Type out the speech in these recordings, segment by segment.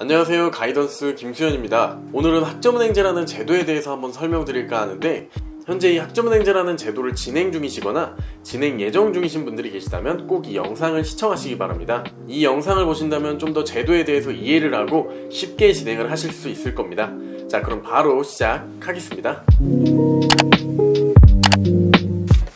안녕하세요, 가이던스 김수현입니다. 오늘은 학점은행제라는 제도에 대해서 한번 설명드릴까 하는데, 현재 이 학점은행제라는 제도를 진행 중이시거나 진행 예정 중이신 분들이 계시다면 꼭 이 영상을 시청하시기 바랍니다. 이 영상을 보신다면 좀 더 제도에 대해서 이해를 하고 쉽게 진행을 하실 수 있을 겁니다. 자, 그럼 바로 시작하겠습니다.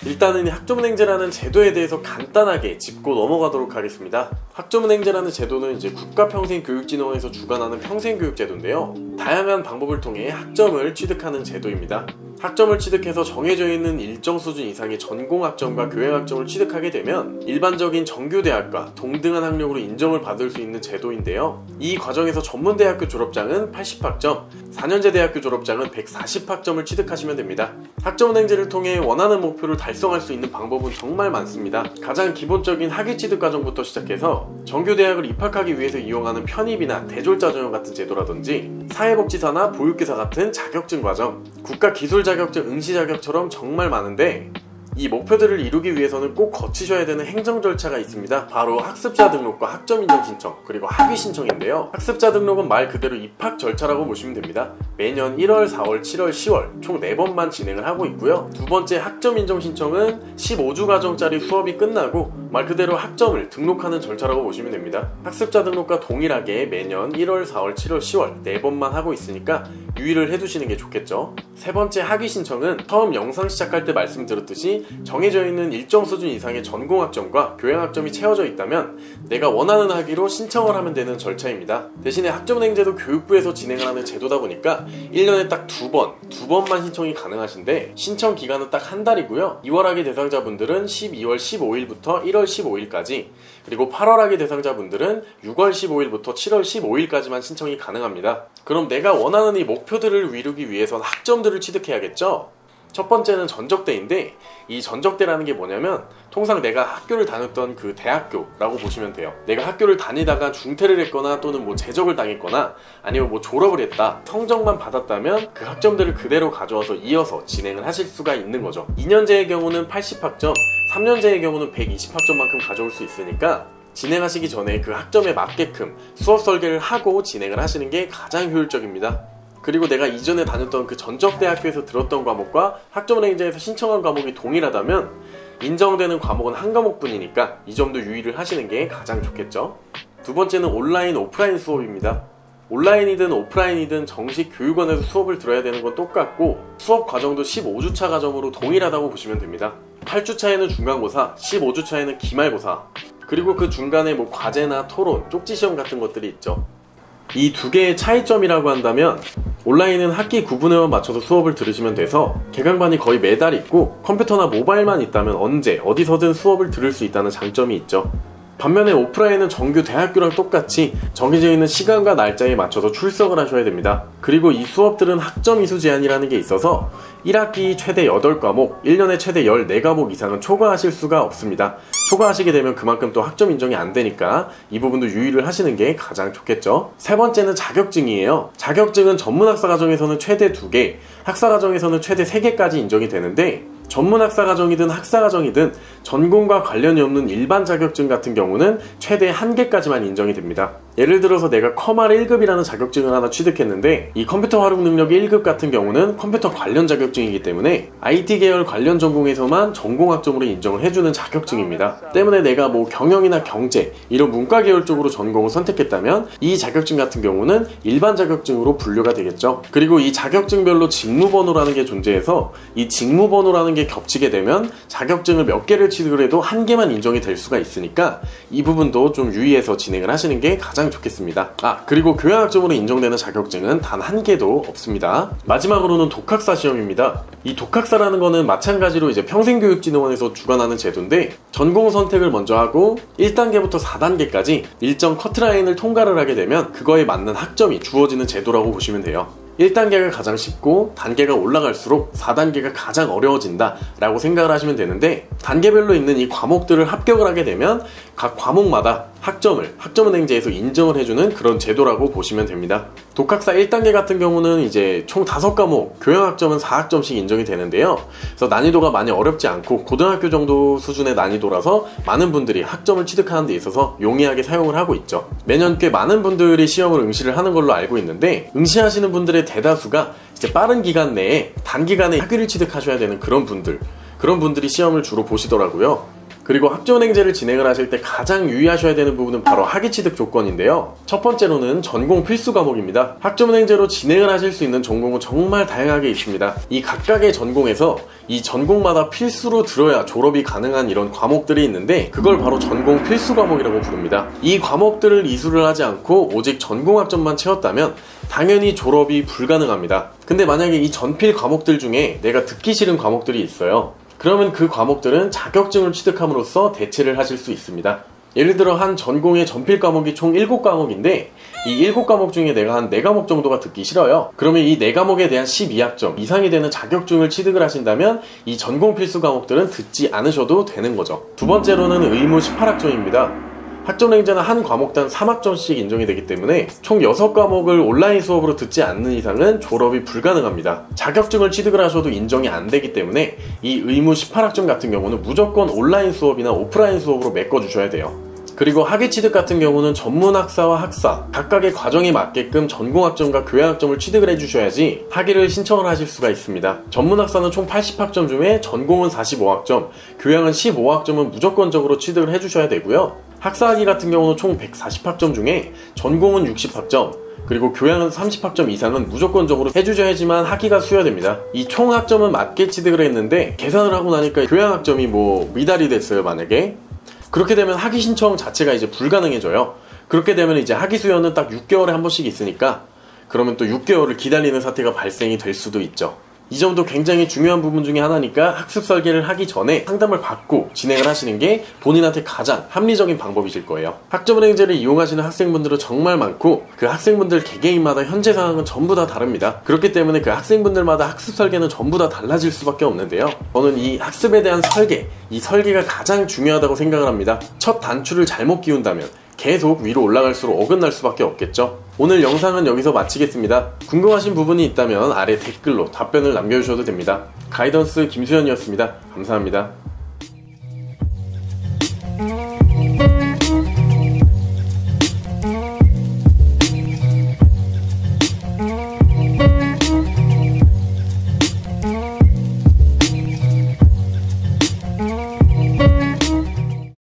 일단은 이 학점은행제라는 제도에 대해서 간단하게 짚고 넘어가도록 하겠습니다. 학점은행제라는 제도는 이제 국가평생교육진흥원에서 주관하는 평생교육제도인데요. 다양한 방법을 통해 학점을 취득하는 제도입니다. 학점을 취득해서 정해져 있는 일정 수준 이상의 전공학점과 교양학점을 취득하게 되면 일반적인 정규대학과 동등한 학력으로 인정을 받을 수 있는 제도인데요. 이 과정에서 전문대학교 졸업장은 80학점, 4년제 대학교 졸업장은 140학점을 취득하시면 됩니다. 학점은행제를 통해 원하는 목표를 달성할 수 있는 방법은 정말 많습니다. 가장 기본적인 학위취득 과정부터 시작해서 정규대학을 입학하기 위해서 이용하는 편입이나 대졸자전형 같은 제도라든지 사회복지사나 보육교사 같은 자격증 과정, 국가기술자격증, 응시자격처럼 정말 많은데, 이 목표들을 이루기 위해서는 꼭 거치셔야 되는 행정 절차가 있습니다. 바로 학습자 등록과 학점 인정 신청, 그리고 학위 신청인데요. 학습자 등록은 말 그대로 입학 절차라고 보시면 됩니다. 매년 1월, 4월, 7월, 10월 총 4번만 진행을 하고 있고요. 두 번째 학점 인정 신청은 15주 과정짜리 수업이 끝나고 말 그대로 학점을 등록하는 절차라고 보시면 됩니다. 학습자 등록과 동일하게 매년 1월, 4월, 7월, 10월 4번만 하고 있으니까 유의를 해두시는 게 좋겠죠. 세 번째 학위 신청은 처음 영상 시작할 때 말씀드렸듯이 정해져 있는 일정 수준 이상의 전공학점과 교양학점이 채워져 있다면 내가 원하는 학위로 신청을 하면 되는 절차입니다. 대신에 학점은행제도 교육부에서 진행을 하는 제도다 보니까 1년에 딱 두 번만 신청이 가능하신데, 신청 기간은 딱 한 달이고요. 2월 학위 대상자분들은 12월 15일부터 1월 15일까지, 그리고 8월 학위 대상자분들은 6월 15일부터 7월 15일까지만 신청이 가능합니다. 그럼 내가 원하는 이 목표들을 이루기 위해선 학점들을 취득해야겠죠? 첫 번째는 전적대인데, 이 전적대라는 게 뭐냐면 통상 내가 학교를 다녔던 그 대학교라고 보시면 돼요. 내가 학교를 다니다가 중퇴를 했거나 또는 뭐 재적을 당했거나 아니면 뭐 졸업을 했다, 성적만 받았다면 그 학점들을 그대로 가져와서 이어서 진행을 하실 수가 있는 거죠. 2년제의 경우는 80학점, 3년제의 경우는 120학점만큼 가져올 수 있으니까 진행하시기 전에 그 학점에 맞게끔 수업 설계를 하고 진행을 하시는 게 가장 효율적입니다. 그리고 내가 이전에 다녔던 그 전적대학교에서 들었던 과목과 학점은행제에서 신청한 과목이 동일하다면 인정되는 과목은 한 과목뿐이니까 이 점도 유의를 하시는 게 가장 좋겠죠. 두 번째는 온라인, 오프라인 수업입니다. 온라인이든 오프라인이든 정식 교육원에서 수업을 들어야 되는 건 똑같고, 수업 과정도 15주차 과정으로 동일하다고 보시면 됩니다. 8주차에는 중간고사, 15주차에는 기말고사, 그리고 그 중간에 뭐 과제나 토론, 쪽지시험 같은 것들이 있죠. 이 두 개의 차이점이라고 한다면, 온라인은 학기 구분에만 맞춰서 수업을 들으시면 돼서 개강반이 거의 매달 있고 컴퓨터나 모바일만 있다면 언제 어디서든 수업을 들을 수 있다는 장점이 있죠. 반면에 오프라인은 정규 대학교랑 똑같이 정해져 있는 시간과 날짜에 맞춰서 출석을 하셔야 됩니다. 그리고 이 수업들은 학점 이수 제한이라는 게 있어서 1학기 최대 8과목, 1년에 최대 14과목 이상은 초과하실 수가 없습니다. 초과하시게 되면 그만큼 또 학점 인정이 안 되니까 이 부분도 유의를 하시는 게 가장 좋겠죠. 세 번째는 자격증이에요. 자격증은 전문학사과정에서는 최대 2개, 학사과정에서는 최대 3개까지 인정이 되는데, 전문학사과정이든 학사과정이든 전공과 관련이 없는 일반 자격증 같은 경우는 최대 1개까지만 인정이 됩니다. 예를 들어서 내가 컴R 1급이라는 자격증을 하나 취득했는데, 이 컴퓨터 활용 능력이 1급 같은 경우는 컴퓨터 관련 자격증이기 때문에 IT 계열 관련 전공에서만 전공학점으로 인정을 해주는 자격증입니다. 때문에 내가 뭐 경영이나 경제 이런 문과 계열 쪽으로 전공을 선택했다면 이 자격증 같은 경우는 일반 자격증으로 분류가 되겠죠. 그리고 이 자격증별로 직무번호라는 게 존재해서 이 직무번호라는 게 겹치게 되면 자격증을 몇 개를 취득을 해도 1개만 인정이 될 수가 있으니까 이 부분도 좀 유의해서 진행을 하시는 게 가장 좋겠습니다. 그리고 교양학점으로 인정되는 자격증은 단 1개도 없습니다. 마지막으로는 독학사 시험입니다. 이 독학사라는 거는 마찬가지로 이제 평생교육진흥원에서 주관하는 제도인데, 전공 선택을 먼저 하고 1단계부터 4단계까지 일정 커트라인을 통과를 하게 되면 그거에 맞는 학점이 주어지는 제도라고 보시면 돼요. 1단계가 가장 쉽고 단계가 올라갈수록 4단계가 가장 어려워진다 라고 생각을 하시면 되는데, 단계별로 있는 이 과목들을 합격을 하게 되면 각 과목마다 학점은행제에서 인정을 해주는 그런 제도라고 보시면 됩니다. 독학사 1단계 같은 경우는 이제 총 5과목, 교양학점은 4학점씩 인정이 되는데요. 그래서 난이도가 많이 어렵지 않고 고등학교 정도 수준의 난이도라서 많은 분들이 학점을 취득하는 데 있어서 용이하게 사용을 하고 있죠. 매년 꽤 많은 분들이 시험을 응시를 하는 걸로 알고 있는데, 응시하시는 분들의 대다수가 이제 빠른 기간 내에 단기간에 학위를 취득하셔야 되는 그런 분들이 시험을 주로 보시더라고요. 그리고 학점은행제를 진행을 하실 때 가장 유의하셔야 되는 부분은 바로 학위 취득 조건인데요. 첫 번째로는 전공 필수 과목입니다. 학점은행제로 진행을 하실 수 있는 전공은 정말 다양하게 있습니다. 이 각각의 전공에서 이 전공마다 필수로 들어야 졸업이 가능한 이런 과목들이 있는데, 그걸 바로 전공 필수 과목이라고 부릅니다. 이 과목들을 이수를 하지 않고 오직 전공학점만 채웠다면 당연히 졸업이 불가능합니다. 근데 만약에 이 전필 과목들 중에 내가 듣기 싫은 과목들이 있어요. 그러면 그 과목들은 자격증을 취득함으로써 대체를 하실 수 있습니다. 예를 들어 한 전공의 전필 과목이 총 7과목인데 이 7과목 중에 내가 한 4과목 정도가 듣기 싫어요. 그러면 이 4과목에 대한 12학점 이상이 되는 자격증을 취득을 하신다면 이 전공 필수 과목들은 듣지 않으셔도 되는 거죠. 두 번째로는 의무 18학점입니다. 학점은행제는 한 과목당 3학점씩 인정이 되기 때문에 총 6과목을 온라인 수업으로 듣지 않는 이상은 졸업이 불가능합니다. 자격증을 취득을 하셔도 인정이 안 되기 때문에 이 의무 18학점 같은 경우는 무조건 온라인 수업이나 오프라인 수업으로 메꿔주셔야 돼요. 그리고 학위 취득 같은 경우는 전문학사와 학사 각각의 과정에 맞게끔 전공학점과 교양학점을 취득을 해주셔야지 학위를 신청을 하실 수가 있습니다. 전문학사는 총 80학점 중에 전공은 45학점, 교양은 15학점은 무조건적으로 취득을 해주셔야 되고요. 학사학위 같은 경우는 총 140학점 중에 전공은 60학점, 그리고 교양은 30학점 이상은 무조건적으로 해주셔야지만 학위가 수여됩니다. 이 총 학점은 맞게 취득을 했는데 계산을 하고 나니까 교양학점이 미달이 됐어요. 만약에 그렇게 되면 학위 신청 자체가 이제 불가능해져요. 그렇게 되면 이제 학위 수여는 딱 6개월에 한 번씩 있으니까 그러면 또 6개월을 기다리는 사태가 발생이 될 수도 있죠. 이 점도 굉장히 중요한 부분 중에 하나니까 학습 설계를 하기 전에 상담을 받고 진행을 하시는 게 본인한테 가장 합리적인 방법이실 거예요. 학점은행제를 이용하시는 학생분들은 정말 많고 그 학생분들 개개인마다 현재 상황은 전부 다 다릅니다. 그렇기 때문에 그 학생분들마다 학습 설계는 전부 다 달라질 수밖에 없는데요. 저는 이 학습에 대한 설계, 이 설계가 가장 중요하다고 생각을 합니다. 첫 단추를 잘못 끼운다면 계속 위로 올라갈수록 어긋날 수밖에 없겠죠. 오늘 영상은 여기서 마치겠습니다. 궁금하신 부분이 있다면 아래 댓글로 답변을 남겨주셔도 됩니다. 가이던스 김수현이었습니다. 감사합니다.